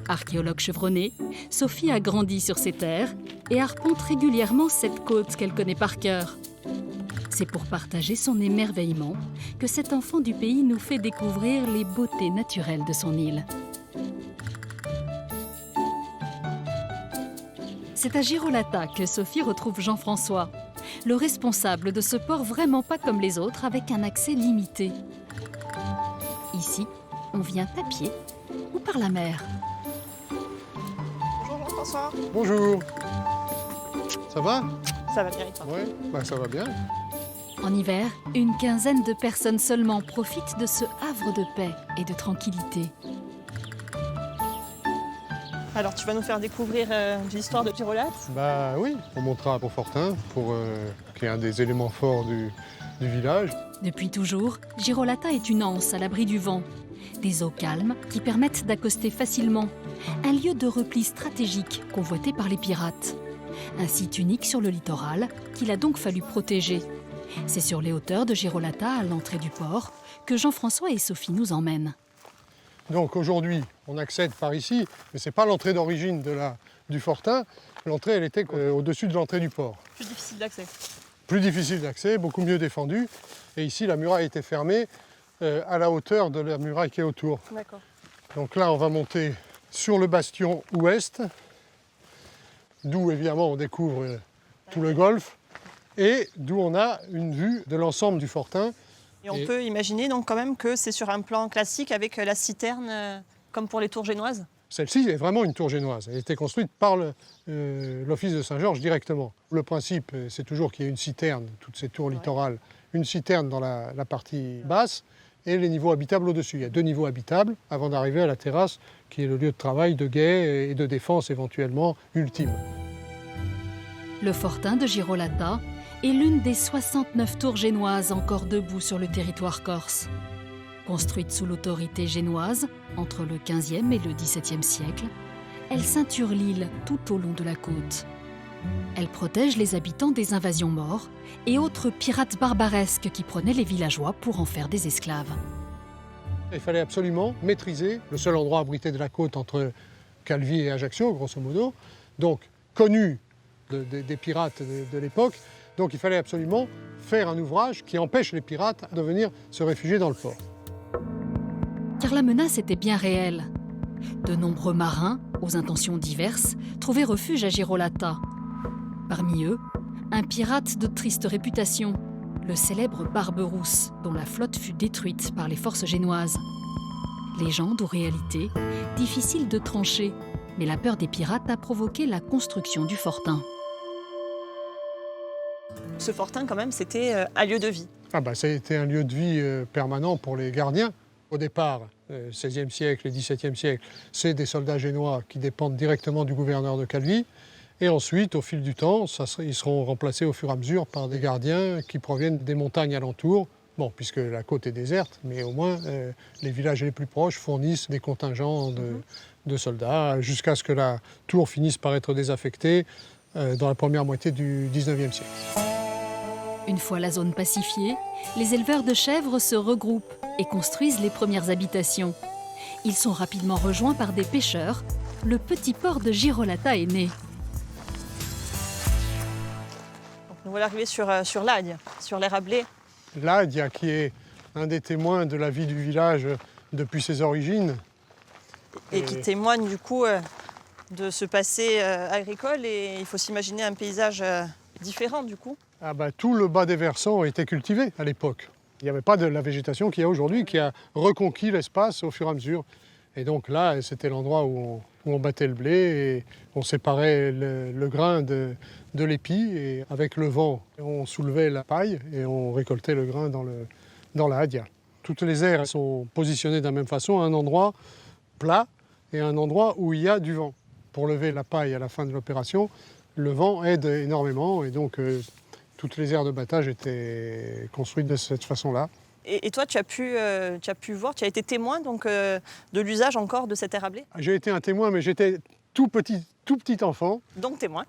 Archéologue chevronnée, Sophie a grandi sur ces terres et arpente régulièrement cette côte qu'elle connaît par cœur. C'est pour partager son émerveillement que cet enfant du pays nous fait découvrir les beautés naturelles de son île. C'est à Girolata que Sophie retrouve Jean-François, le responsable de ce port vraiment pas comme les autres, avec un accès limité. Ici, on vient à pied ou par la mer. Bonjour Jean-François. Bonjour. Ça va? Ça va bien et toi? Oui, ça va bien. En hiver, une quinzaine de personnes seulement profitent de ce havre de paix et de tranquillité. Alors tu vas nous faire découvrir l'histoire de Girolata. Bah oui, on montera à Pontfortin qui est un des éléments forts du village. Depuis toujours, Girolata est une anse à l'abri du vent. Des eaux calmes qui permettent d'accoster facilement. Un lieu de repli stratégique convoité par les pirates. Un site unique sur le littoral qu'il a donc fallu protéger. C'est sur les hauteurs de Girolata, à l'entrée du port, que Jean-François et Sophie nous emmènent. Donc aujourd'hui, on accède par ici, mais ce n'est pas l'entrée d'origine du Fortin. L'entrée, elle était au-dessus de l'entrée du port. Plus difficile d'accès. Plus difficile d'accès, beaucoup mieux défendu. Et ici, la muraille était fermée à la hauteur de la muraille qui est autour. D'accord. Donc là, on va monter sur le bastion ouest, d'où évidemment on découvre tout le golfe, et d'où on a une vue de l'ensemble du Fortin. Et on peut imaginer donc quand même que c'est sur un plan classique avec la citerne comme pour les tours génoises. Celle-ci est vraiment une tour génoise. Elle a été construite par l'Office de Saint-Georges directement. Le principe, c'est toujours qu'il y ait une citerne, toutes ces tours littorales, une citerne dans la partie basse et les niveaux habitables au-dessus. Il y a 2 niveaux habitables avant d'arriver à la terrasse, qui est le lieu de travail, de guet et de défense éventuellement ultime. Le Fortin de Girolata est l'une des 69 tours génoises encore debout sur le territoire corse. Construite sous l'autorité génoise entre le XVe et le XVIIe siècle, elle ceinture l'île tout au long de la côte. Elle protège les habitants des invasions morts et autres pirates barbaresques qui prenaient les villageois pour en faire des esclaves. Il fallait absolument maîtriser le seul endroit abrité de la côte entre Calvi et Ajaccio, grosso modo, donc connu des pirates de l'époque. Donc il fallait absolument faire un ouvrage qui empêche les pirates de venir se réfugier dans le port. Car la menace était bien réelle. De nombreux marins, aux intentions diverses, trouvaient refuge à Girolata. Parmi eux, un pirate de triste réputation, le célèbre Barberousse, dont la flotte fut détruite par les forces génoises. Légende ou réalité, difficile de trancher, mais la peur des pirates a provoqué la construction du Fortin. Ce Fortin quand même c'était un lieu de vie. Ah bah, ça a été un lieu de vie permanent pour les gardiens. Au départ, XVIe siècle et XVIIe siècle, c'est des soldats génois qui dépendent directement du gouverneur de Calvi. Et ensuite, au fil du temps, ils seront remplacés au fur et à mesure par des gardiens qui proviennent des montagnes alentours. Bon, puisque la côte est déserte, mais au moins les villages les plus proches fournissent des contingents de soldats jusqu'à ce que la tour finisse par être désaffectée dans la première moitié du XIXe siècle. Une fois la zone pacifiée, les éleveurs de chèvres se regroupent et construisent les premières habitations. Ils sont rapidement rejoints par des pêcheurs. Le petit port de Girolata est né. Donc, nous voilà arrivés sur l'Agne, sur l'Érablé. L'Agne, qui est un des témoins de la vie du village depuis ses origines. Et qui témoigne du coup de ce passé agricole. Et il faut s'imaginer un paysage différent du coup. Ah bah, tout le bas des versants était cultivé à l'époque. Il n'y avait pas de la végétation qu'il y a aujourd'hui, qui a reconquis l'espace au fur et à mesure. Et donc là, c'était l'endroit où on battait le blé et on séparait le grain de l'épi. Et avec le vent, on soulevait la paille et on récoltait le grain dans la hadia. Toutes les aires sont positionnées de la même façon, à un endroit plat et à un endroit où il y a du vent. Pour lever la paille à la fin de l'opération, le vent aide énormément et donc toutes les aires de battage étaient construites de cette façon-là. Et toi, tu as pu voir, tu as été témoin donc, de l'usage encore de cet érablé? J'ai été un témoin, mais j'étais tout petit enfant. Donc témoin.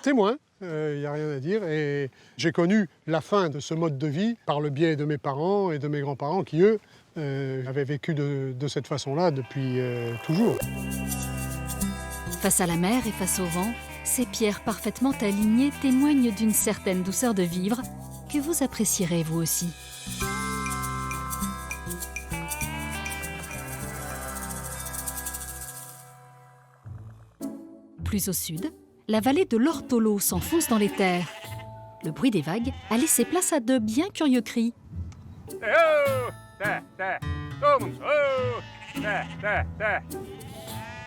Témoin, il n'y a rien à dire. Et j'ai connu la fin de ce mode de vie par le biais de mes parents et de mes grands-parents qui, eux, avaient vécu de cette façon-là depuis toujours. Face à la mer et face au vent, ces pierres parfaitement alignées témoignent d'une certaine douceur de vivre que vous apprécierez vous aussi. Plus au sud, la vallée de l'Ortolo s'enfonce dans les terres. Le bruit des vagues a laissé place à de bien curieux cris.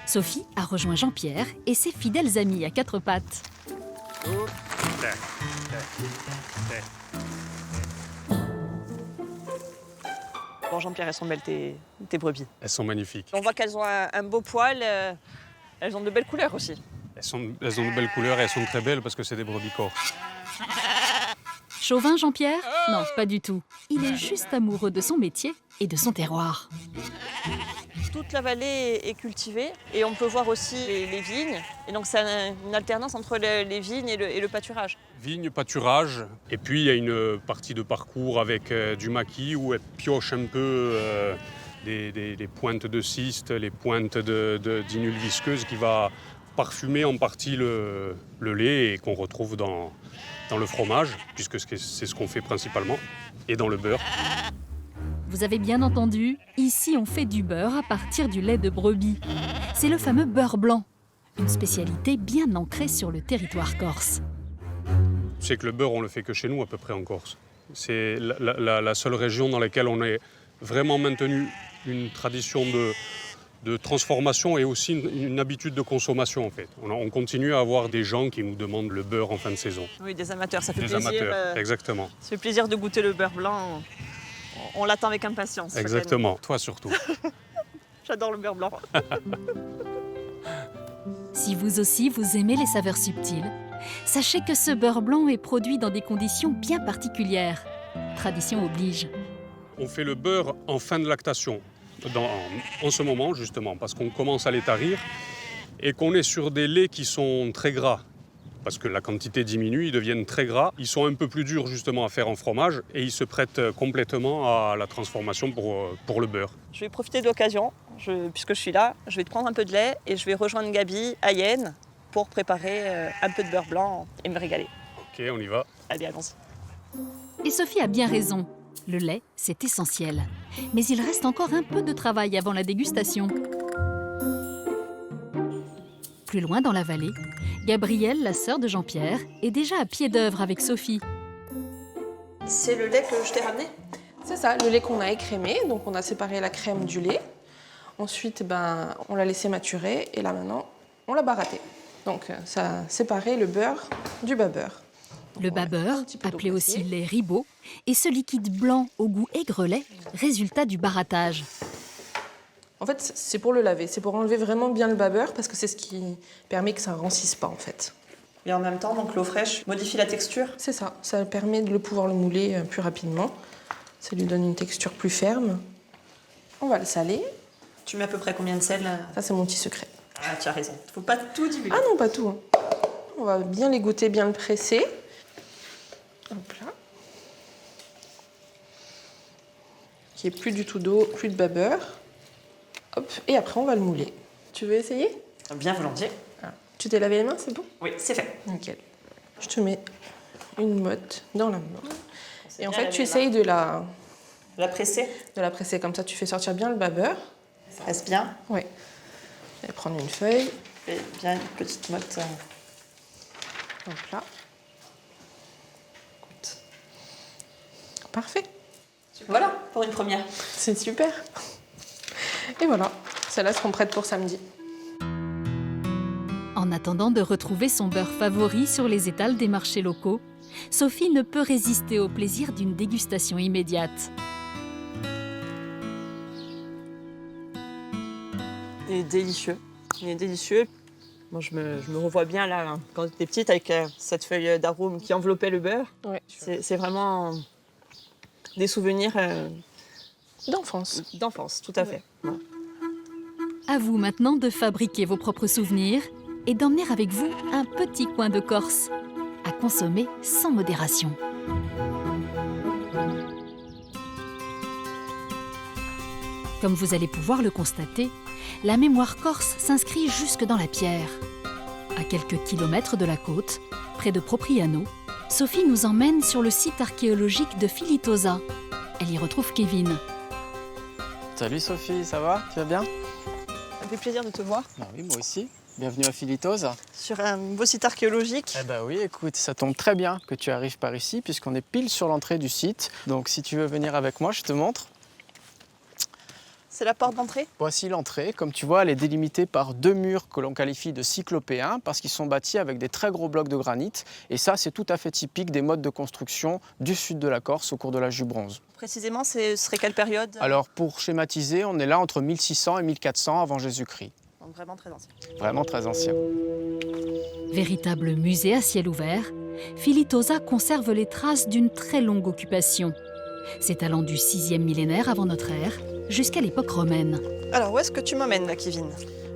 Sophie a rejoint Jean-Pierre et ses fidèles amis à quatre pattes. Bon, Jean-Pierre, elles sont belles tes brebis. Elles sont magnifiques. On voit qu'elles ont un beau poil, elles ont de belles couleurs aussi. Elles ont de belles couleurs et elles sont très belles parce que c'est des brebis corses. Chauvin, Jean-Pierre? Non, pas du tout. Il est juste amoureux de son métier et de son terroir. Toute la vallée est cultivée et on peut voir aussi les vignes. Et donc c'est une alternance entre les vignes et le pâturage. Vignes, pâturage, et puis il y a une partie de parcours avec du maquis où elles piochent un peu les pointes de cyste, les pointes d'inules visqueuses qui va parfumer en partie le lait et qu'on retrouve dans le fromage, puisque c'est ce qu'on fait principalement, et dans le beurre. Vous avez bien entendu, ici on fait du beurre à partir du lait de brebis. C'est le fameux beurre blanc, une spécialité bien ancrée sur le territoire corse. C'est que le beurre, on le fait que chez nous à peu près en Corse. C'est la seule région dans laquelle on a vraiment maintenu une tradition de transformation et aussi une habitude de consommation en fait. On continue à avoir des gens qui nous demandent le beurre en fin de saison. Oui, des amateurs, ça fait des plaisir. Amateurs, exactement. Ça fait plaisir de goûter le beurre blanc. On l'attend avec impatience. Exactement, toi surtout. J'adore le beurre blanc. Si vous aussi vous aimez les saveurs subtiles, sachez que ce beurre blanc est produit dans des conditions bien particulières. Tradition oblige. On fait le beurre en fin de lactation, en ce moment justement, parce qu'on commence à les tarir et qu'on est sur des laits qui sont très gras. Parce que la quantité diminue, ils deviennent très gras. Ils sont un peu plus durs justement à faire en fromage et ils se prêtent complètement à la transformation pour le beurre. Je vais profiter de l'occasion, puisque je suis là, je vais te prendre un peu de lait et je vais rejoindre Gabi à Yenne pour préparer un peu de beurre blanc et me régaler. Ok, on y va. Allez, allons-y. Et Sophie a bien raison. Le lait, c'est essentiel. Mais il reste encore un peu de travail avant la dégustation. Plus loin dans la vallée, Gabrielle, la sœur de Jean-Pierre, est déjà à pied d'œuvre avec Sophie. C'est le lait que je t'ai ramené? C'est ça, le lait qu'on a écrémé. Donc on a séparé la crème du lait. Ensuite, on l'a laissé maturer et là maintenant, on l'a baratté. Donc ça a séparé le beurre du bas-beurre. Le bas-beurre, appelé aussi lait ribot, est ce liquide blanc au goût aigrelet, résultat du barattage. En fait, c'est pour le laver, c'est pour enlever vraiment bien le bas-beurre parce que c'est ce qui permet que ça ne rancisse pas en fait. Et en même temps, donc l'eau fraîche modifie la texture? C'est ça, ça permet de pouvoir le mouler plus rapidement. Ça lui donne une texture plus ferme. On va le saler. Tu mets à peu près combien de sel? Ça, c'est mon petit secret. Ah, tu as raison. Faut pas tout divulguer. Ah non, pas tout. Hein. On va bien l'égoutter, bien le presser. Hop là. Qu'il n'y ait plus du tout d'eau, plus de bas-beurre. Hop, et après, on va le mouler. Tu veux essayer? Bien volontiers. Ah. Tu t'es lavé les mains, c'est bon? Oui, c'est fait. Nickel. Je te mets une motte dans la main. Et en fait, tu laver essayes de la presser? De la presser comme ça, tu fais sortir bien le bas-beurre. Ça reste bien? Oui. Je vais prendre une feuille. Et bien une petite motte. Hop là. Écoute. Parfait. Voilà, pour une première. C'est super. Et voilà, celles-là seront prêtes pour samedi. En attendant de retrouver son beurre favori sur les étals des marchés locaux, Sophie ne peut résister au plaisir d'une dégustation immédiate. Il est délicieux. Il est délicieux. Moi, je me revois bien là, hein, quand j'étais petite, avec cette feuille d'arôme qui enveloppait le beurre. Ouais. C'est vraiment des souvenirs D'enfance. d'enfance, tout à fait. Ouais. À vous maintenant de fabriquer vos propres souvenirs et d'emmener avec vous un petit coin de Corse, à consommer sans modération. Comme vous allez pouvoir le constater, la mémoire corse s'inscrit jusque dans la pierre. quelques kilomètres de la côte, près de Propriano, Sophie nous emmène sur le site archéologique de Filitosa. Elle y retrouve Kevin. Salut Sophie, ça va? Tu vas bien? Ça me fait plaisir de te voir Ah oui, moi aussi. Bienvenue à Filitosa. sur un beau site archéologique. Eh ben oui, écoute, ça tombe très bien que tu arrives par ici puisqu'on est pile sur l'entrée du site. Donc si tu veux venir avec moi, je te montre. C'est la porte d'entrée. Voici l'entrée. Comme tu vois, elle est délimitée par 2 murs que l'on qualifie de cyclopéens parce qu'ils sont bâtis avec des très gros blocs de granit. Et ça, c'est tout à fait typique des modes de construction du sud de la Corse au cours de l'âge du bronze. Précisément, ce serait quelle période? Alors pour schématiser, on est là entre 1600 et 1400 avant Jésus-Christ. Donc vraiment très ancien. Vraiment très ancien. Véritable musée à ciel ouvert, Filitosa conserve les traces d'une très longue occupation, s'étalant du 6e millénaire avant notre ère jusqu'à l'époque romaine. Alors, où est-ce que tu m'emmènes là, Kevin?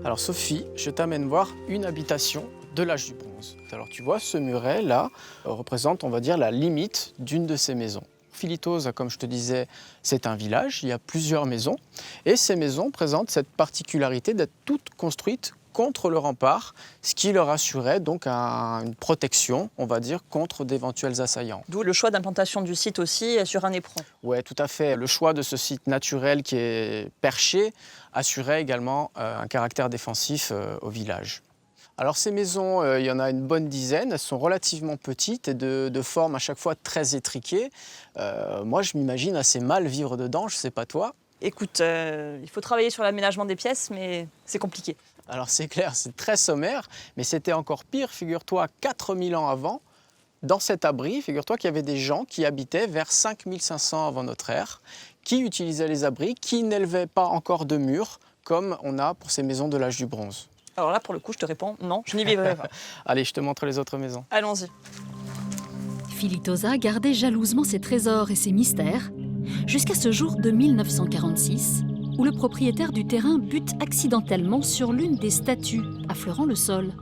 Alors Sophie, je t'amène voir une habitation de l'âge du bronze. Alors tu vois, ce muret là représente, on va dire, la limite d'une de ces maisons. Filitosa, comme je te disais, c'est un village, il y a plusieurs maisons et ces maisons présentent cette particularité d'être toutes construites contre le rempart, ce qui leur assurait donc une protection, on va dire, contre d'éventuels assaillants. D'où le choix d'implantation du site aussi sur un éperon. Oui, tout à fait. Le choix de ce site naturel qui est perché assurait également un caractère défensif au village. Alors ces maisons, il y en a une bonne dizaine, elles sont relativement petites et de forme à chaque fois très étriquée. Moi je m'imagine assez mal vivre dedans, je ne sais pas toi. Écoute, il faut travailler sur l'aménagement des pièces, mais c'est compliqué. Alors c'est clair, c'est très sommaire, mais c'était encore pire, figure-toi, 4000 ans avant. Dans cet abri, figure-toi qu'il y avait des gens qui habitaient vers 5500 avant notre ère, qui utilisaient les abris, qui n'élevaient pas encore de murs, comme on a pour ces maisons de l'âge du bronze. Alors là, pour le coup, je te réponds non, je n'y vivrai pas. Allez, je te montre les autres maisons. Allons-y. Filitosa gardait jalousement ses trésors et ses mystères, jusqu'à ce jour de 1946, où le propriétaire du terrain bute accidentellement sur l'une des statues, affleurant le sol.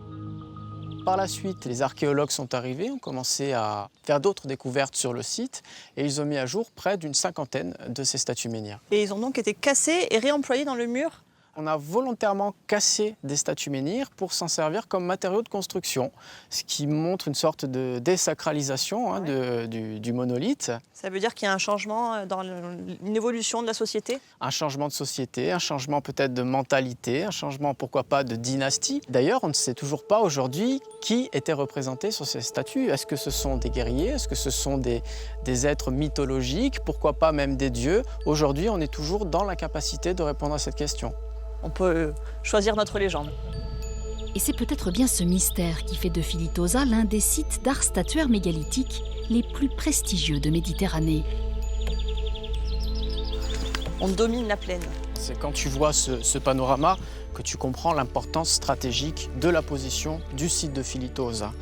Par la suite, les archéologues sont arrivés, ont commencé à faire d'autres découvertes sur le site et ils ont mis à jour près d'une 50aine de ces statues menhirs. Et ils ont donc été cassés et réemployés dans le mur? On a volontairement cassé des statues menhirs pour s'en servir comme matériau de construction, ce qui montre une sorte de désacralisation du monolithe. Ça veut dire qu'il y a un changement dans une évolution de la société? Un changement de société, un changement peut-être de mentalité, un changement pourquoi pas de dynastie. D'ailleurs, on ne sait toujours pas aujourd'hui qui était représenté sur ces statues. Est-ce que ce sont des guerriers? Est-ce que ce sont des êtres mythologiques? Pourquoi pas même des dieux? Aujourd'hui, on est toujours dans l'incapacité de répondre à cette question. On peut choisir notre légende. Et c'est peut-être bien ce mystère qui fait de Filitosa l'un des sites d'art statuaire mégalithique les plus prestigieux de Méditerranée. On domine la plaine. C'est quand tu vois ce panorama que tu comprends l'importance stratégique de la position du site de Filitosa.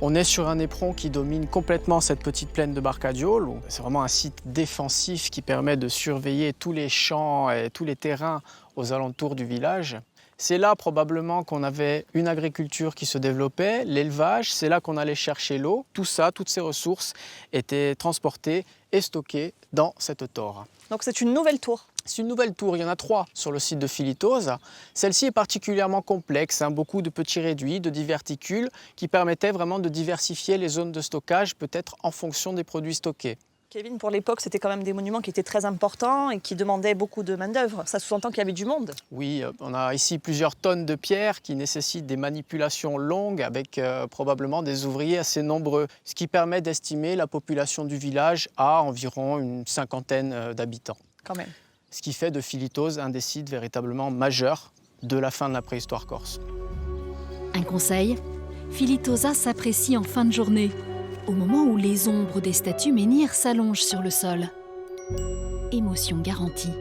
On est sur un éperon qui domine complètement cette petite plaine de Barcadiol. C'est vraiment un site défensif qui permet de surveiller tous les champs et tous les terrains aux alentours du village. C'est là probablement qu'on avait une agriculture qui se développait, l'élevage, c'est là qu'on allait chercher l'eau. Tout ça, toutes ces ressources étaient transportées et stockées dans cette tore. Donc c'est une nouvelle tour. C'est une nouvelle tour, il y en a 3 sur le site de Filitosa. Celle-ci est particulièrement complexe, beaucoup de petits réduits, de diverticules qui permettaient vraiment de diversifier les zones de stockage, peut-être en fonction des produits stockés. Kevin, pour l'époque, c'était quand même des monuments qui étaient très importants et qui demandaient beaucoup de main-d'œuvre. Ça sous-entend qu'il y avait du monde. Oui, on a ici plusieurs tonnes de pierres qui nécessitent des manipulations longues avec probablement des ouvriers assez nombreux, ce qui permet d'estimer la population du village à environ une 50aine d'habitants. Quand même. Ce qui fait de Filitosa un des sites véritablement majeurs de la fin de la préhistoire corse. Un conseil, Filitosa s'apprécie en fin de journée, au moment où les ombres des statues menhirs s'allongent sur le sol. Émotion garantie.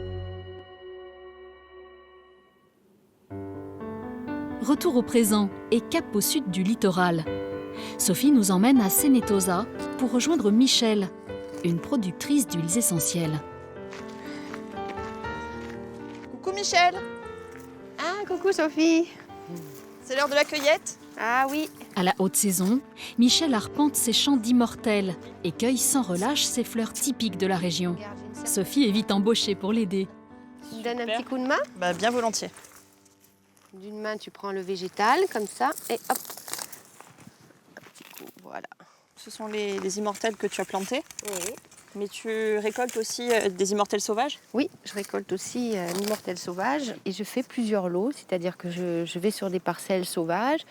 Retour au présent et cap au sud du littoral. Sophie nous emmène à Senetosa pour rejoindre Michel, une productrice d'huiles essentielles. Coucou Michel. Ah, coucou Sophie. C'est l'heure de la cueillette? Ah oui. À la haute saison, Michel arpente ses champs d'immortelles et cueille sans relâche ces fleurs typiques de la région. Regarde, j'ai une Sophie est vite embauchée pour l'aider. Tu me donnes un Super. petit coup de main? Bien volontiers. D'une main, tu prends le végétal, comme ça, et hop. Un petit coup, voilà. Ce sont les immortelles que tu as plantés, Oui. mais tu récoltes aussi des immortelles sauvages. Oui, je récolte aussi un immortel sauvage et je fais plusieurs lots, c'est-à-dire que je vais sur des parcelles sauvages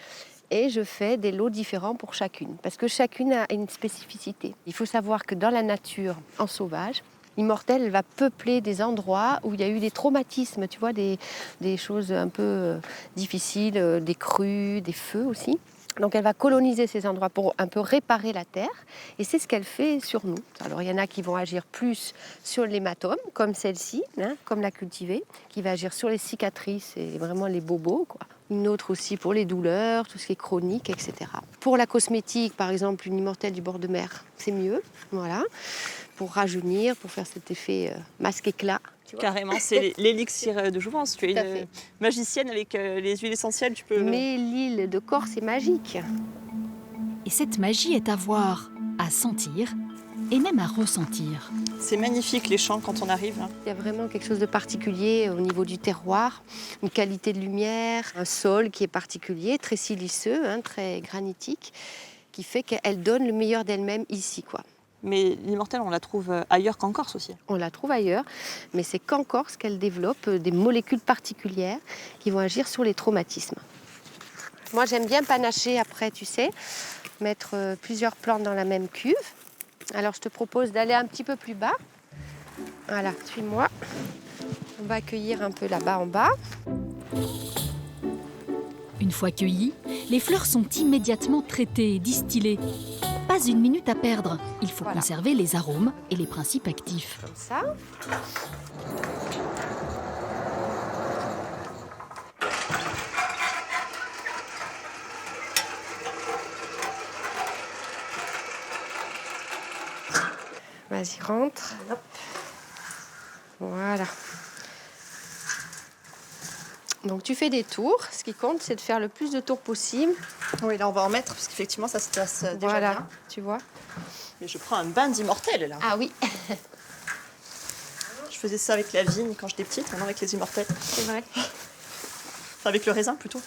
et je fais des lots différents pour chacune, parce que chacune a une spécificité. Il faut savoir que dans la nature, en sauvage, l'immortelle, elle va peupler des endroits où il y a eu des traumatismes, tu vois, des choses un peu difficiles, des crues, des feux aussi. Donc elle va coloniser ces endroits pour un peu réparer la terre et c'est ce qu'elle fait sur nous. Alors il y en a qui vont agir plus sur l'hématome, comme celle-ci, comme la cultivée, qui va agir sur les cicatrices et vraiment les bobos, quoi. Une autre aussi pour les douleurs, tout ce qui est chronique, etc. Pour la cosmétique, par exemple, une immortelle du bord de mer, c'est mieux, voilà. Pour rajeunir, pour faire cet effet masque-éclat. Carrément, c'est l'élixir de jouvence. Tu es Tout à une fait. magicienne avec les huiles essentielles. Tu peux. Mais l'huile de Corse est magique. Et cette magie est à voir, à sentir et même à ressentir. C'est magnifique les champs quand on arrive. Hein. Il y a vraiment quelque chose de particulier au niveau du terroir, une qualité de lumière, un sol qui est particulier, très siliceux, très granitique, qui fait qu'elle donne le meilleur d'elle-même ici, quoi. Mais l'immortelle, on la trouve ailleurs qu'en Corse aussi. On la trouve ailleurs, mais c'est qu'en Corse qu'elle développe des molécules particulières qui vont agir sur les traumatismes. Moi, j'aime bien panacher après, tu sais, mettre plusieurs plantes dans la même cuve. Alors, je te propose d'aller un petit peu plus bas. Voilà, suis-moi. On va accueillir un peu là-bas en bas. Une fois cueillies, les fleurs sont immédiatement traitées et distillées. Pas une minute à perdre. Il faut Voilà. conserver les arômes et les principes actifs. Comme ça. Vas-y, rentre. Hop. Voilà. Donc tu fais des tours. Ce qui compte, c'est de faire le plus de tours possible. Oui, là on va en mettre parce qu'effectivement ça se passe déjà Voilà, bien. tu vois. Mais je prends un bain d'immortelle là. Ah oui, Je faisais ça avec la vigne quand j'étais petite, maintenant avec les immortelles. c'est vrai. Enfin avec le raisin plutôt.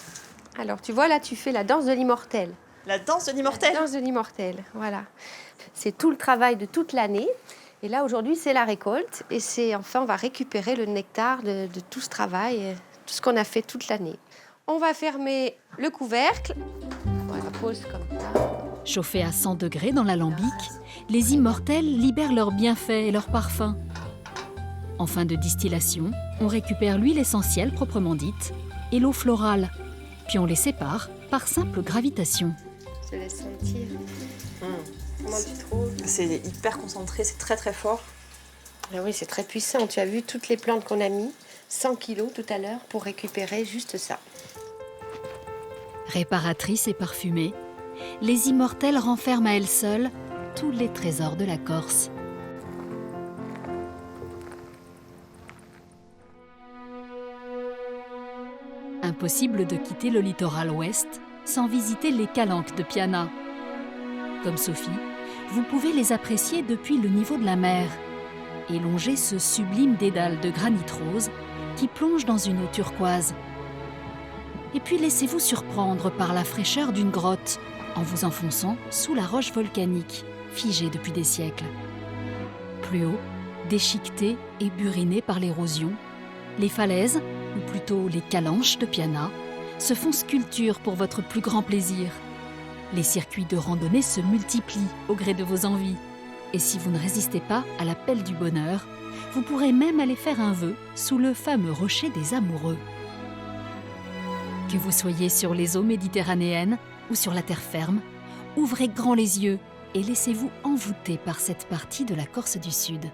Alors tu vois, là, tu fais la danse de l'immortel. La danse de l'immortelle. La danse de l'immortel, voilà. C'est tout le travail de toute l'année. Et là, aujourd'hui, c'est la récolte. Et c'est enfin, on va récupérer le nectar de tout ce travail, tout ce qu'on a fait toute l'année. On va fermer le couvercle. On la pose comme ça. Chauffées à 100 degrés dans l'alambic, les immortelles libèrent leurs bienfaits et leurs parfums. En fin de distillation, on récupère l'huile essentielle proprement dite et l'eau florale, puis on les sépare par simple gravitation. Je te laisse sentir. Comment tu trouves? C'est hyper concentré, c'est très très fort. Ah oui, c'est très puissant. Tu as vu toutes les plantes qu'on a mis, 100 kilos tout à l'heure, pour récupérer juste ça. Réparatrices et parfumées, les immortelles renferment à elles seules tous les trésors de la Corse. Impossible de quitter le littoral ouest sans visiter les calanques de Piana. Comme Sophie, vous pouvez les apprécier depuis le niveau de la mer et longer ce sublime dédale de granit rose qui plonge dans une eau turquoise. Et puis laissez-vous surprendre par la fraîcheur d'une grotte en vous enfonçant sous la roche volcanique, figée depuis des siècles. Plus haut, déchiquetée et burinée par l'érosion, les falaises, ou plutôt les calanches de Piana, se font sculpture pour votre plus grand plaisir. Les circuits de randonnée se multiplient au gré de vos envies. Et si vous ne résistez pas à l'appel du bonheur, vous pourrez même aller faire un vœu sous le fameux rocher des amoureux. Que vous soyez sur les eaux méditerranéennes ou sur la terre ferme, ouvrez grand les yeux et laissez-vous envoûter par cette partie de la Corse du Sud.